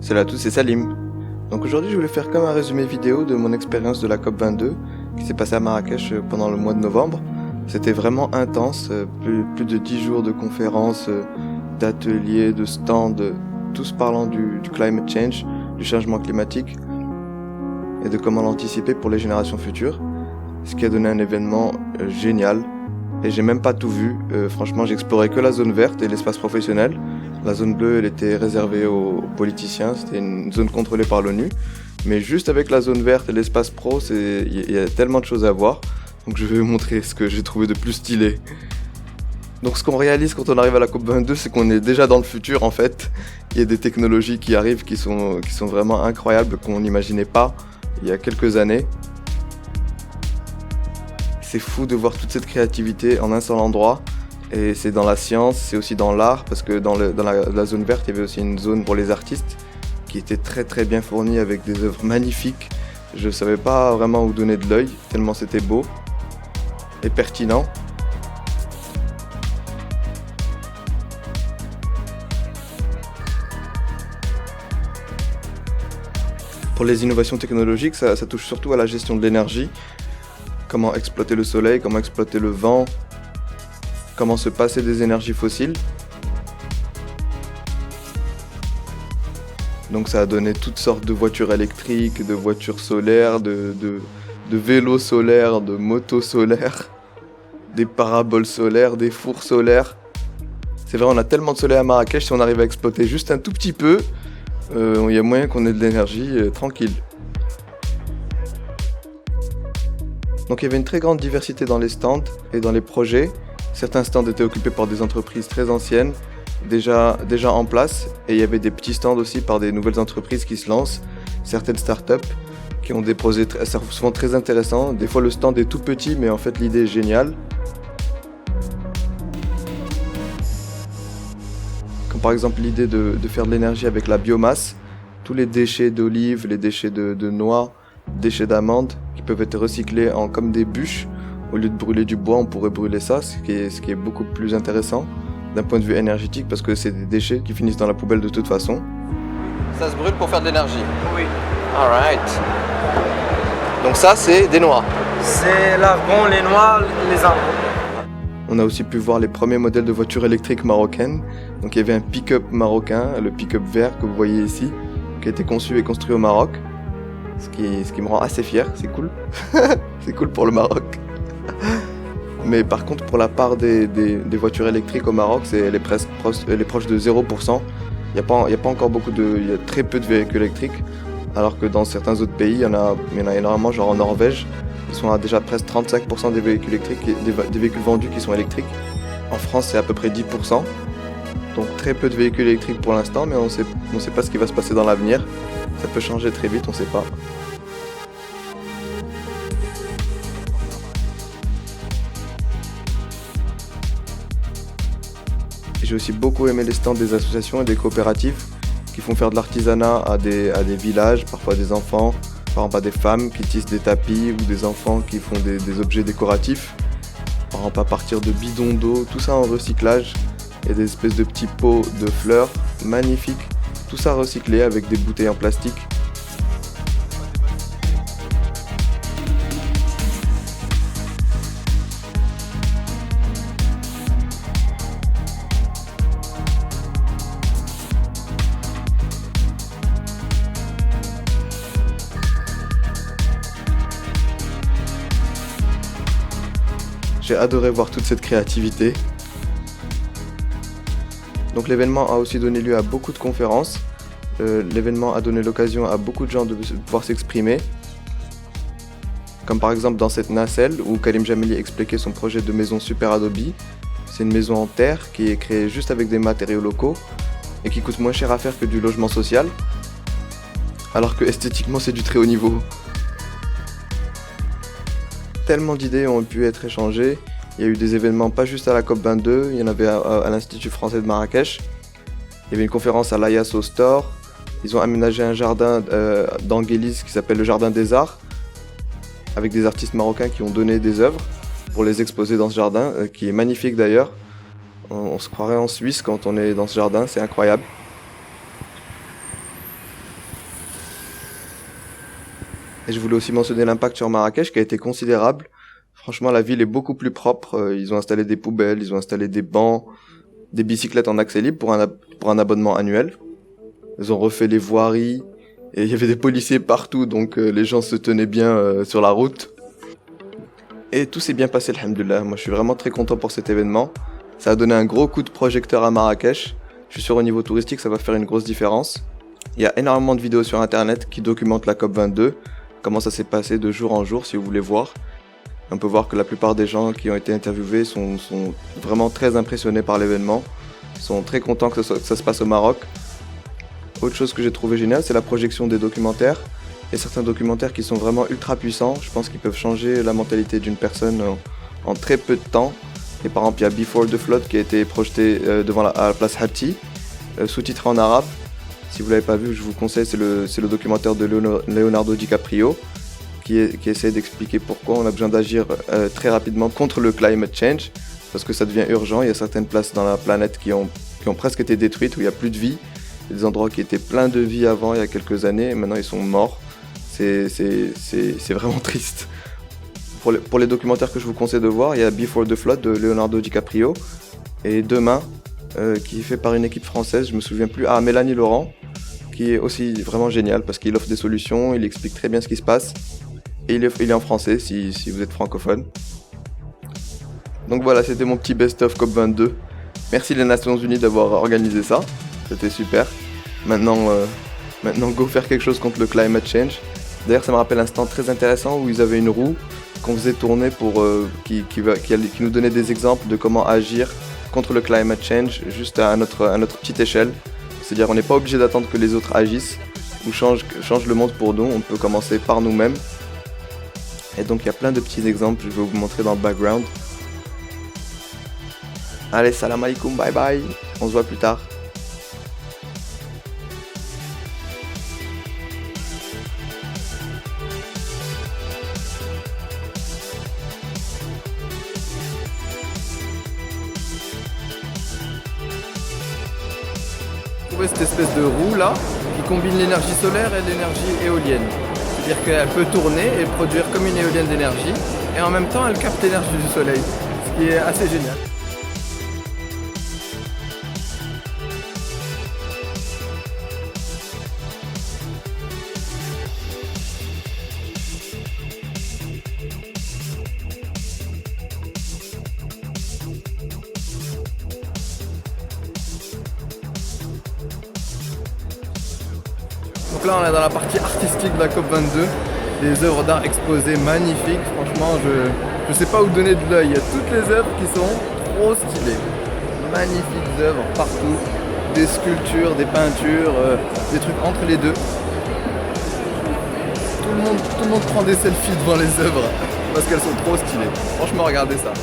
Salut à tous, c'est Salim. Donc aujourd'hui je voulais faire comme un résumé vidéo de mon expérience de la COP22 qui s'est passée à Marrakech pendant le mois de novembre. C'était vraiment intense, plus de 10 jours de conférences, d'ateliers, de stands, tous parlant du climate change, du changement climatique et de comment l'anticiper pour les générations futures. Ce qui a donné un événement génial. Et j'ai même pas tout vu, franchement j'explorais que la zone verte et l'espace professionnel. La zone bleue elle était réservée aux politiciens, c'était une zone contrôlée par l'ONU. Mais juste avec la zone verte et l'espace pro, il y a tellement de choses à voir. Donc je vais vous montrer ce que j'ai trouvé de plus stylé. Donc ce qu'on réalise quand on arrive à la COP22, c'est qu'on est déjà dans le futur en fait. Il y a des technologies qui arrivent qui sont vraiment incroyables, qu'on n'imaginait pas il y a quelques années. C'est fou de voir toute cette créativité en un seul endroit. Et c'est dans la science, c'est aussi dans l'art, parce que dans la zone verte, il y avait aussi une zone pour les artistes qui était très bien fournie avec des œuvres magnifiques. Je ne savais pas vraiment où donner de l'œil, tellement c'était beau et pertinent. Pour les innovations technologiques, ça touche surtout à la gestion de l'énergie. Comment exploiter le soleil, comment exploiter le vent, comment se passer des énergies fossiles. Donc ça a donné toutes sortes de voitures électriques, de voitures solaires, de vélos solaires, de motos solaires, des paraboles solaires, des fours solaires. C'est vrai, on a tellement de soleil à Marrakech, si on arrive à exploiter juste un tout petit peu, il y a moyen qu'on ait de l'énergie tranquille. Donc il y avait une très grande diversité dans les stands et dans les projets. Certains stands étaient occupés par des entreprises très anciennes, déjà en place, et il y avait des petits stands aussi par des nouvelles entreprises qui se lancent, certaines startups qui ont des projets souvent très intéressants. Des fois le stand est tout petit, mais en fait l'idée est géniale. Comme par exemple l'idée de faire de l'énergie avec la biomasse, tous les déchets d'olive, les déchets de noix, déchets d'amandes qui peuvent être recyclés comme des bûches. Au lieu de brûler du bois, on pourrait brûler ça, ce qui est beaucoup plus intéressant d'un point de vue énergétique parce que c'est des déchets qui finissent dans la poubelle de toute façon. Ça se brûle pour faire de l'énergie? Oui. Alright. Donc ça, c'est des noix. C'est l'argon, les noix, les arbres. On a aussi pu voir les premiers modèles de voitures électriques marocaines. Donc il y avait un pick-up marocain, le pick-up vert que vous voyez ici, qui a été conçu et construit au Maroc. Ce qui me rend assez fier, c'est cool. C'est cool pour le Maroc. Mais par contre, pour la part des voitures électriques au Maroc, elle est proche de 0%. Il y a pas encore il y a très peu de véhicules électriques, alors que dans certains autres pays, il y en a énormément, genre en Norvège, ils sont à déjà presque 35% des véhicules électriques, des véhicules vendus qui sont électriques. En France, c'est à peu près 10%. Donc très peu de véhicules électriques pour l'instant, mais on sait pas ce qui va se passer dans l'avenir. Ça peut changer très vite, on sait pas. J'ai aussi beaucoup aimé les stands des associations et des coopératives qui font faire de l'artisanat à des villages, parfois des enfants, par exemple à des femmes qui tissent des tapis ou des enfants qui font des objets décoratifs, par exemple à partir de bidons d'eau, tout ça en recyclage et des espèces de petits pots de fleurs magnifiques, tout ça recyclé avec des bouteilles en plastique. J'ai adoré voir toute cette créativité. Donc l'événement a aussi donné lieu à beaucoup de conférences. L'événement a donné l'occasion à beaucoup de gens de pouvoir s'exprimer. Comme par exemple dans cette nacelle où Karim Jamili expliquait son projet de maison Super Adobe. C'est une maison en terre qui est créée juste avec des matériaux locaux et qui coûte moins cher à faire que du logement social. Alors que esthétiquement c'est du très haut niveau. Tellement d'idées ont pu être échangées. Il y a eu des événements pas juste à la COP22, il y en avait à l'Institut français de Marrakech. Il y avait une conférence à l'Ayasso Store. Ils ont aménagé un jardin d'Anguélis qui s'appelle le Jardin des Arts, avec des artistes marocains qui ont donné des œuvres pour les exposer dans ce jardin, qui est magnifique d'ailleurs. On se croirait en Suisse quand on est dans ce jardin, c'est incroyable. Et je voulais aussi mentionner l'impact sur Marrakech qui a été considérable. Franchement, la ville est beaucoup plus propre. Ils ont installé des poubelles, ils ont installé des bancs, des bicyclettes en accès libre pour un abonnement annuel. Ils ont refait les voiries et il y avait des policiers partout, donc les gens se tenaient bien sur la route. Et tout s'est bien passé, alhamdoulilah. Moi, je suis vraiment très content pour cet événement. Ça a donné un gros coup de projecteur à Marrakech. Je suis sûr au niveau touristique, ça va faire une grosse différence. Il y a énormément de vidéos sur internet qui documentent la COP22, comment ça s'est passé de jour en jour si vous voulez voir. On peut voir que la plupart des gens qui ont été interviewés sont vraiment très impressionnés par l'événement, sont très contents que ça se passe au Maroc. Autre chose que j'ai trouvé génial, c'est la projection des documentaires. Il y a certains documentaires qui sont vraiment ultra puissants, je pense qu'ils peuvent changer la mentalité d'une personne en très peu de temps. Et par exemple, il y a Before the Flood qui a été projeté à la place Hatti, sous-titré en arabe. Si vous ne l'avez pas vu, je vous conseille, c'est le documentaire de Leonardo DiCaprio qui essaie d'expliquer pourquoi on a besoin d'agir très rapidement contre le climate change, parce que ça devient urgent. Il y a certaines places dans la planète qui ont presque été détruites, où il n'y a plus de vie. Il y a des endroits qui étaient pleins de vie avant, il y a quelques années, et maintenant ils sont morts. C'est vraiment triste. Pour les documentaires que je vous conseille de voir, il y a Before the Flood de Leonardo DiCaprio, et Demain, qui est fait par une équipe française, je me souviens plus, Mélanie Laurent, qui est aussi vraiment génial parce qu'il offre des solutions, il explique très bien ce qui se passe, et il est en français si vous êtes francophone. Donc voilà, c'était mon petit best-of COP22. Merci les Nations Unies d'avoir organisé ça, c'était super. Maintenant, go faire quelque chose contre le climate change. D'ailleurs, ça me rappelle un stand très intéressant où ils avaient une roue qu'on faisait tourner qui nous donnait des exemples de comment agir contre le climate change juste à notre petite échelle. C'est-à-dire on n'est pas obligé d'attendre que les autres agissent ou changent le monde pour nous, on peut commencer par nous-mêmes. Et donc il y a plein de petits exemples, je vais vous montrer dans le background. Allez, salam alaikum, bye bye, on se voit plus tard. Trouver cette espèce de roue là qui combine l'énergie solaire et l'énergie éolienne. C'est-à-dire qu'elle peut tourner et produire comme une éolienne d'énergie et en même temps elle capte l'énergie du soleil, ce qui est assez génial. Donc là on est dans la partie artistique de la COP22, des œuvres d'art exposées magnifiques, franchement je sais pas où donner de l'œil, il y a toutes les œuvres qui sont trop stylées, magnifiques œuvres partout, des sculptures, des peintures, des trucs entre les deux. Tout le monde prend des selfies devant les œuvres parce qu'elles sont trop stylées, franchement regardez ça.